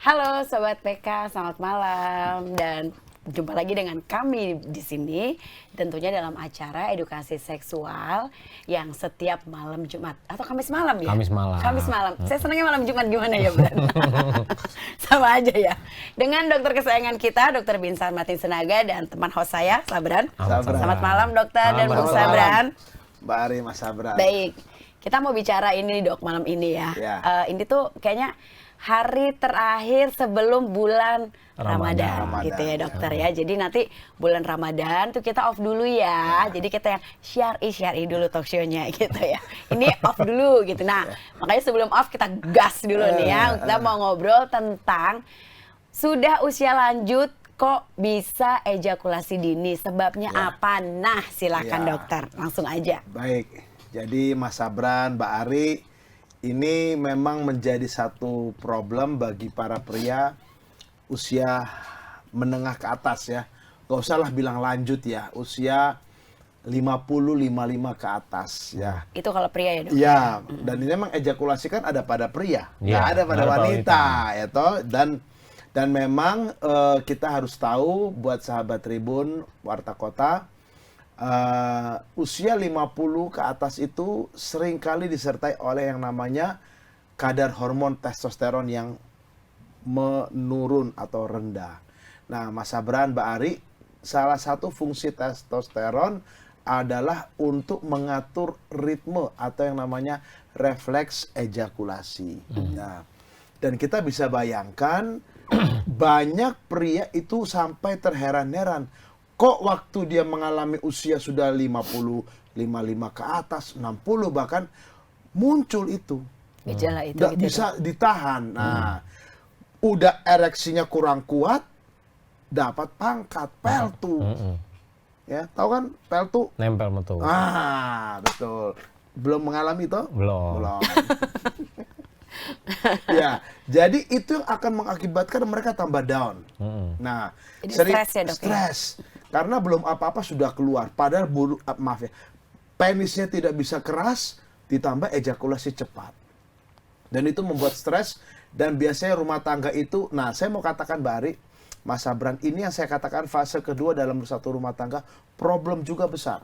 Halo Sobat PK, selamat malam dan jumpa lagi dengan kami di sini tentunya dalam acara edukasi seksual yang setiap malam Jumat atau Kamis malam ya? Kamis malam. Kamis malam. Saya senangnya malam Jumat gimana ya, Bran? Sama aja ya. Dengan dokter kesayangan kita, Dokter Binsan Martin Senaga dan teman host saya, Sabran. Selamat malam dokter dan Bung Sabran. Mbak Ari, Mas Sabran. Baik, kita mau bicara ini dok malam ini ya. Ini tuh kayaknya hari terakhir sebelum bulan Ramadan gitu ya dokter ya. Jadi nanti bulan Ramadan tuh kita off dulu ya. Jadi kita yang syari dulu talk show-nya gitu ya. Ini off dulu gitu. Nah, makanya sebelum off kita gas dulu nih ya. Kita mau ngobrol tentang sudah usia lanjut kok bisa ejakulasi dini. Sebabnya apa? Nah, silakan dokter. Langsung aja. Baik. Jadi Mas Sabran, Mbak Ari, ini memang menjadi satu problem bagi para pria usia menengah ke atas ya. Gak usah lah bilang lanjut ya, usia 50-55 ke atas ya. Itu kalau pria ya dok? Iya, dan ini memang ejakulasi kan ada pada pria, nggak ada pada wanita ya toh. Dan memang kita harus tahu buat sahabat Tribun, Warta Kota, usia 50 ke atas itu seringkali disertai oleh yang namanya kadar hormon testosteron yang menurun atau rendah. Nah, Mas Sabran, Mbak Ari, salah satu fungsi testosteron adalah untuk mengatur ritme atau yang namanya refleks ejakulasi. Nah, dan kita bisa bayangkan banyak pria itu sampai terheran-heran. Kok waktu dia mengalami usia sudah 50, 55 ke atas, 60 bahkan muncul itu. Gejala itu Nggak gitu bisa ditahan. Nah, udah ereksinya kurang kuat, dapat pangkat, peltu. Ya, tahu kan peltu? Nempel betul. Ah, betul. Belum mengalami itu? Belum. Ya, jadi itu yang akan mengakibatkan mereka tambah down. Nah, jadi stres ya dok? Stres. Karena belum apa-apa sudah keluar. Padahal maaf ya, penisnya tidak bisa keras, ditambah ejakulasi cepat. Dan itu membuat stres. Dan biasanya rumah tangga itu, nah saya mau katakan Mbak Ari, Mas Sabran, ini yang saya katakan fase kedua dalam satu rumah tangga, problem juga besar.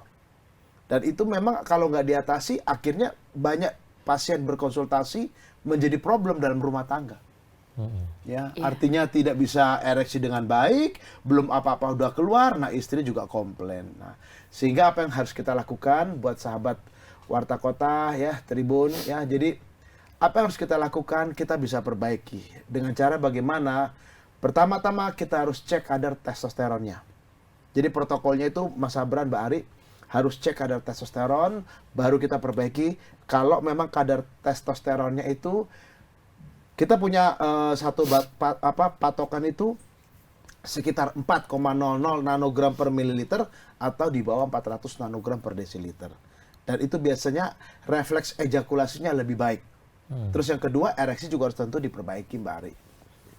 Dan itu memang kalau nggak diatasi, akhirnya banyak pasien berkonsultasi menjadi problem dalam rumah tangga. Ya, artinya tidak bisa ereksi dengan baik, belum apa-apa udah keluar, nah istri juga komplain. Nah, sehingga apa yang harus kita lakukan buat sahabat Warta Kota ya, Tribun ya. Jadi apa yang harus kita lakukan? Kita bisa perbaiki dengan cara bagaimana? Pertama-tama kita harus cek kadar testosteronnya. Jadi protokolnya itu Mas Sabran, Mbak Ari, harus cek kadar testosteron, baru kita perbaiki. Kalau memang kadar testosteronnya itu kita punya satu patokan itu sekitar 4,00 nanogram per mililiter atau di bawah 400 nanogram per desiliter. Dan itu biasanya refleks ejakulasinya lebih baik. Terus yang kedua, ereksi juga harus tentu diperbaiki Mbak Ari,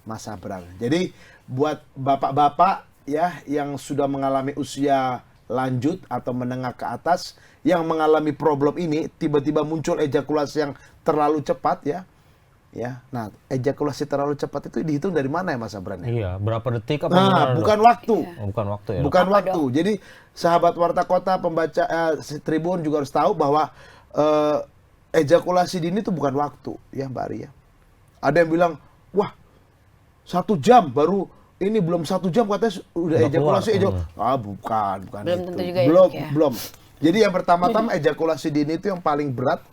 Mas Sabran. Jadi buat bapak-bapak ya yang sudah mengalami usia lanjut atau menengah ke atas yang mengalami problem ini, tiba-tiba muncul ejakulasi yang terlalu cepat ya. Nah, ejakulasi terlalu cepat itu dihitung dari mana ya Mas Sabran? Iya, berapa detik apa? Nah, bukan waktu. Bukan waktu ya. Bukan waktu. Jadi sahabat Warta Kota, pembaca Tribun juga harus tahu bahwa ejakulasi dini itu bukan waktu ya Mbak Ari ya. Ada yang bilang, wah 1 jam baru, ini belum 1 jam katanya udah ejakulasi. Bukan belum itu. Tentu juga Belum. Jadi yang pertama-tama ejakulasi dini itu yang paling berat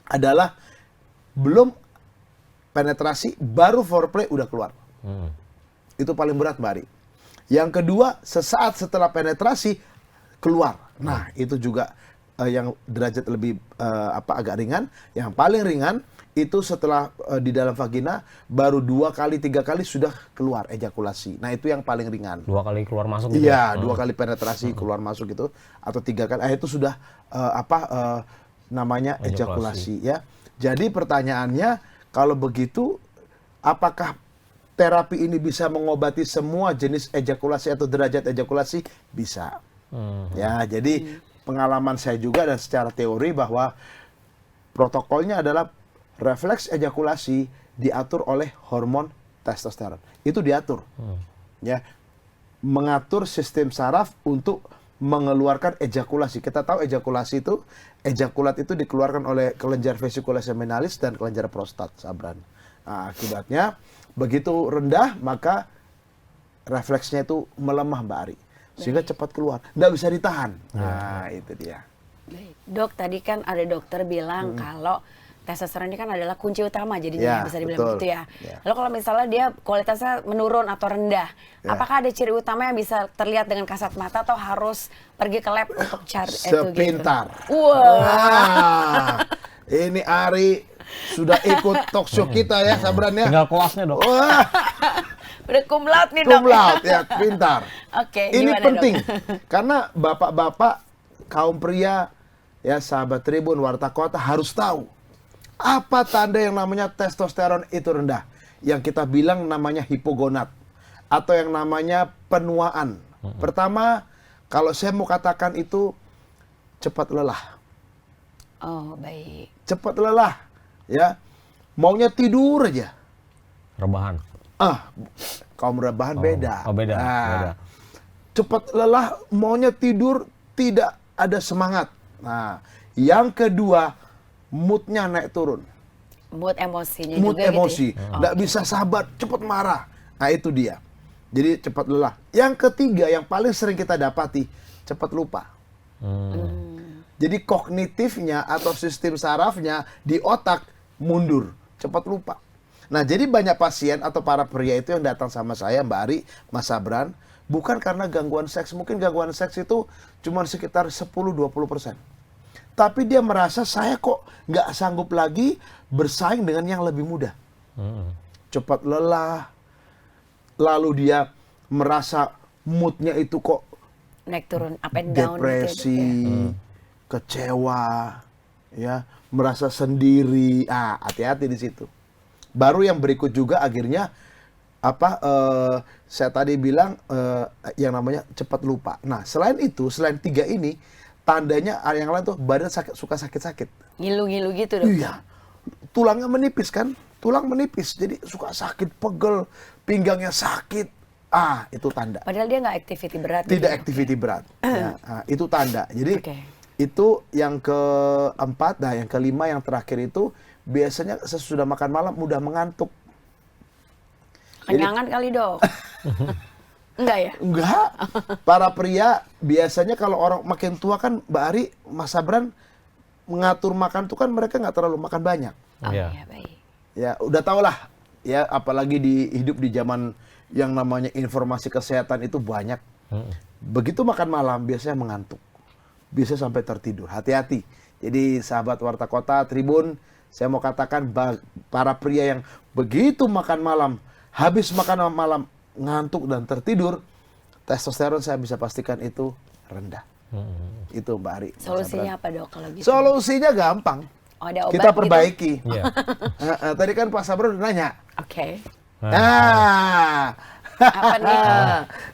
adalah belum penetrasi, baru foreplay udah keluar. Itu paling berat Mbak Ari. Yang kedua, sesaat setelah penetrasi keluar. Nah, itu juga yang derajat lebih agak ringan. Yang paling ringan itu setelah di dalam vagina baru 2 kali 3 kali sudah keluar ejakulasi. Nah, itu yang paling ringan. 2 kali keluar masuk gitu. Iya, 2 kali penetrasi keluar masuk gitu atau 3 kali. Itu sudah namanya ejakulasi ya. Jadi pertanyaannya, kalau begitu, apakah terapi ini bisa mengobati semua jenis ejakulasi atau derajat ejakulasi? Bisa. Ya, jadi pengalaman saya juga dan secara teori bahwa protokolnya adalah refleks ejakulasi diatur oleh hormon testosteron. Itu diatur. Ya. Mengatur sistem saraf untuk mengeluarkan ejakulasi. Kita tahu ejakulat itu dikeluarkan oleh kelenjar vesicula seminalis dan kelenjar prostat, Sabran. Nah, akibatnya begitu rendah maka refleksnya itu melemah, Mbak Ari. Sehingga cepat keluar, nggak bisa ditahan. Nah, itu dia. Baik. Dok, tadi kan ada dokter bilang kalau testosteron ini kan adalah kunci utama jadinya, bisa dibilang begitu ya. Lalu kalau misalnya dia kualitasnya menurun atau rendah, apakah ada ciri utama yang bisa terlihat dengan kasat mata atau harus pergi ke lab untuk cari sepintar. Gitu? Wah. Nah, ini Ari sudah ikut talk show kita ya, Sabran ya. Tinggal koasnya, Dok. Wah. Udah cum laude nih, Dok. Cum laude, ya, pintar. Oke, ini gimana, penting Dok? karena bapak-bapak, kaum pria, ya sahabat Tribun, Warta Kota harus tahu apa tanda yang namanya testosteron itu rendah. Yang kita bilang namanya hipogonad atau yang namanya penuaan. Pertama, kalau saya mau katakan itu cepat lelah. Oh, baik. Cepat lelah, ya. Maunya tidur aja. Rebahan. Kaum rebahan beda. Oh, beda. Beda. Cepat lelah, maunya tidur, tidak ada semangat. Nah, yang kedua, moodnya naik turun. Mood emosinya Mood juga emosi. gitu ya? Nggak bisa sabar, cepat marah. Nah, itu dia. Jadi cepat lelah. Yang ketiga, yang paling sering kita dapati, cepat lupa. Jadi kognitifnya atau sistem sarafnya di otak mundur, cepat lupa. Nah, jadi banyak pasien atau para pria itu yang datang sama saya, Mbak Ari, Mas Sabran, bukan karena gangguan seks. Mungkin gangguan seks itu cuma sekitar 10-20%. Tapi dia merasa saya kok nggak sanggup lagi bersaing dengan yang lebih muda. Cepat lelah, lalu dia merasa moodnya itu kok naik turun, up and down. depresi, gitu ya. kecewa, ya, merasa sendiri. Hati-hati di situ. Baru yang berikut juga akhirnya saya tadi bilang yang namanya cepat lupa. Nah, selain itu, selain tiga ini, tandanya yang lain tuh badan suka sakit-sakit. Ngilu-ngilu gitu, Dok. Iya. Tulangnya menipis kan? Tulang menipis. Jadi suka sakit, pegel, pinggangnya sakit. Itu tanda. Padahal dia nggak activity berat. Tidak gitu. activity berat. Ya, itu tanda. Jadi itu yang keempat, yang kelima, yang terakhir itu biasanya sesudah makan malam mudah mengantuk. Kenyangan kali, Dok. Enggak ya? Enggak. Para pria biasanya kalau orang makin tua kan, Mbak Ari, Mas Sabran, mengatur makan tuh kan mereka nggak terlalu makan banyak. Iya, baik. Ya, udah tau lah. Ya, apalagi hidup di zaman yang namanya informasi kesehatan itu banyak. Begitu makan malam biasanya mengantuk. Bisa sampai tertidur. Hati-hati. Jadi sahabat Warta Kota, Tribun, saya mau katakan para pria yang begitu makan malam, habis makan malam, ngantuk dan tertidur, testosteron saya bisa pastikan itu rendah. Itu Mbak Ari. Solusinya apa, Dok, kalau gitu? Solusinya gampang. Ada obat kita perbaiki. Gitu? Tadi kan Pak Sabro udah nanya. Oke. Apa nih?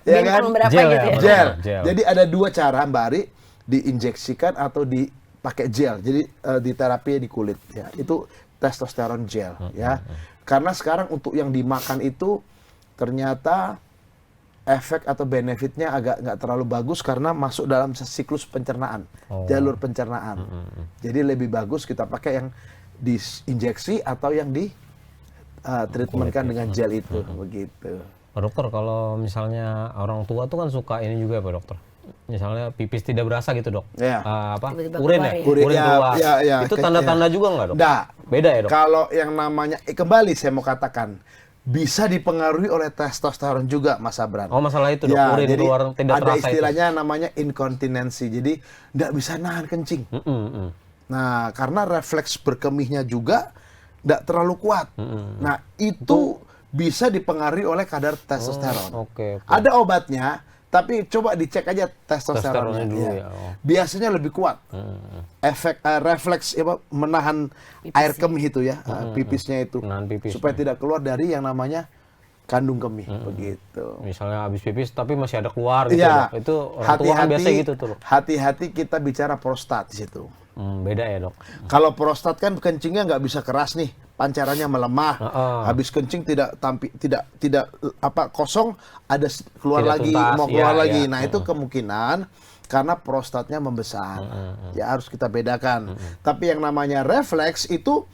Ya kan? Berapa Gel gitu ya? Gel. Jadi ada dua cara, Mbak Ari, diinjeksikan atau dipakai gel. Jadi di terapi di kulit. Ya, itu testosteron gel. Ya, karena sekarang untuk yang dimakan itu ternyata efek atau benefitnya agak nggak terlalu bagus karena masuk dalam siklus pencernaan, jalur pencernaan. Jadi lebih bagus kita pakai yang diinjeksi atau yang di treatmentkan dengan gel itu, begitu. Pak Dokter, kalau misalnya orang tua tuh kan suka ini juga, Pak Dokter. Misalnya pipis tidak berasa gitu, Dok. Ya. Urin ya? Urin keluar. Ya, itu tanda-tanda juga nggak, Dok? Nggak. Beda ya, Dok? Kalau yang namanya, kembali saya mau katakan, bisa dipengaruhi oleh testosteron juga, Mas Sabran. Oh, masalah itu, Dok. Urin jadi keluar tidak ada terasa istilahnya namanya inkontinensi. Jadi nggak bisa nahan kencing. Nah, karena refleks berkemihnya juga nggak terlalu kuat. Nah, itu bisa dipengaruhi oleh kadar testosteron. Ada obatnya, tapi coba dicek aja testosteronnya dulu. Ya. Biasanya lebih kuat. Efek refleks menahan air kemih itu ya, pipisnya itu. Supaya tidak keluar dari yang namanya kandung kemih, begitu. Misalnya habis pipis tapi masih ada keluar gitu. Ya. Itu orang tua kan biasa gitu tuh. Hati-hati kita bicara prostat di situ. Beda ya, Dok. Kalau prostat kan kencingnya nggak bisa keras nih, pancarannya melemah, habis kencing tidak kosong, ada keluar Tidak lagi, tuntas, mau keluar iya, lagi. iya. Nah itu kemungkinan karena prostatnya membesar, ya harus kita bedakan. Tapi yang namanya refleks itu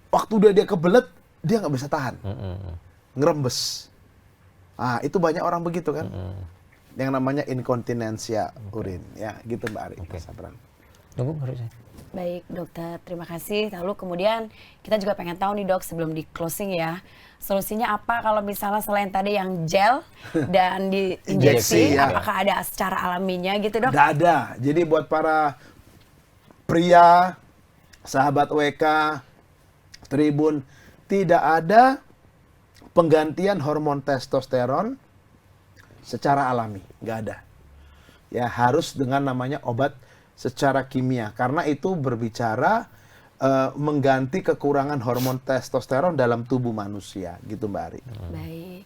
waktu dia kebelet dia nggak bisa tahan, ngerembes. Ah itu banyak orang begitu kan, yang namanya inkontinensia urin, ya gitu Mbak Ari. Oke. Sabran. Tunggu harusnya. Baik dokter, terima kasih. Lalu kemudian kita juga pengen tahu nih dok, sebelum di closing ya, solusinya apa kalau misalnya selain tadi yang gel dan Injeksi, diinjeksi, ya. apakah ada secara alaminya gitu dok? Nggak ada. Jadi buat para pria, sahabat WK, Tribun, tidak ada penggantian hormon testosteron secara alami, nggak ada. Ya harus dengan namanya obat secara kimia, karena itu berbicara mengganti kekurangan hormon testosteron dalam tubuh manusia, gitu Mbak Ari. Baik.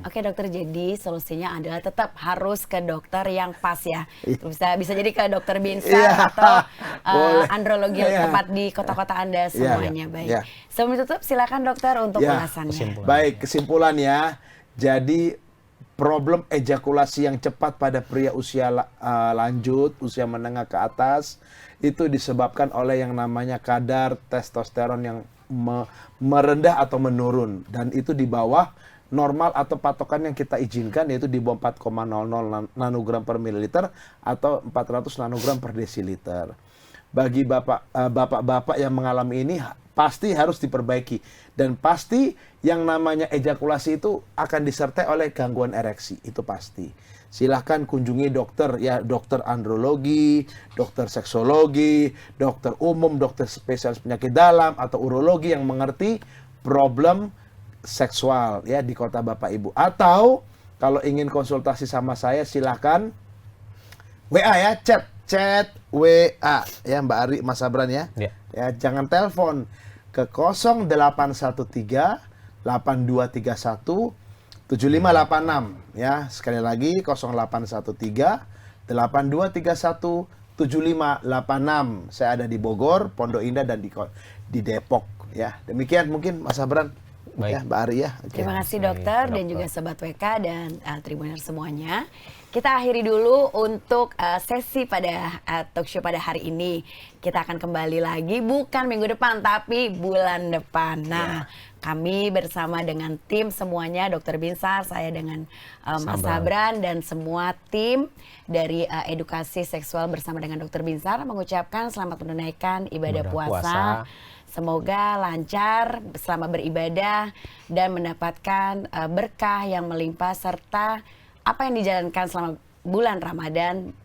Oke dokter, jadi solusinya adalah tetap harus ke dokter yang pas ya. Bisa jadi ke dokter Binsar Iya. atau Boleh. andrologi Iya. tempat di kota-kota Anda semuanya. Baik. Iya. Sebelum ditutup silakan dokter untuk Ya, ulasannya. baik, kesimpulan ya. Jadi problem ejakulasi yang cepat pada pria usia lanjut, usia menengah ke atas, itu disebabkan oleh yang namanya kadar testosteron yang merendah atau menurun. Dan itu di bawah normal atau patokan yang kita izinkan, yaitu di bawah 4,00 nanogram per mililiter atau 400 nanogram per desiliter. Bagi bapak-bapak yang mengalami ini pasti harus diperbaiki, dan pasti yang namanya ejakulasi itu akan disertai oleh gangguan ereksi, itu pasti. Silahkan kunjungi dokter ya, dokter andrologi, dokter seksologi, dokter umum, dokter spesialis penyakit dalam atau urologi yang mengerti problem seksual ya di kota Bapak Ibu. Atau kalau ingin konsultasi sama saya silahkan WA ya, chat WA ya Mbak Ari, Mas Sabran ya. Ya jangan telepon ke 0813 8231 7586 ya. Sekali lagi 0813 8231 7586. Saya ada di Bogor, Pondok Indah dan di Depok ya. Demikian mungkin Mas Sabran. Baik. Ya, Mbak Ari ya. Okay. Terima kasih dokter dan juga sobat WK dan Tribuner semuanya. Kita akhiri dulu untuk sesi pada talk show pada hari ini. Kita akan kembali lagi bukan minggu depan tapi bulan depan. Nah, kami bersama dengan tim semuanya, Dokter Binsar, saya dengan Mas Sabran dan semua tim dari edukasi seksual bersama dengan Dokter Binsar mengucapkan selamat menunaikan ibadah puasa. Semoga lancar selama beribadah dan mendapatkan berkah yang melimpah, serta apa yang dijalankan selama bulan Ramadan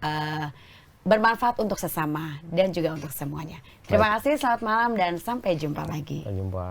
bermanfaat untuk sesama dan juga untuk semuanya. Terima kasih, selamat malam dan sampai jumpa lagi. Sampai jumpa.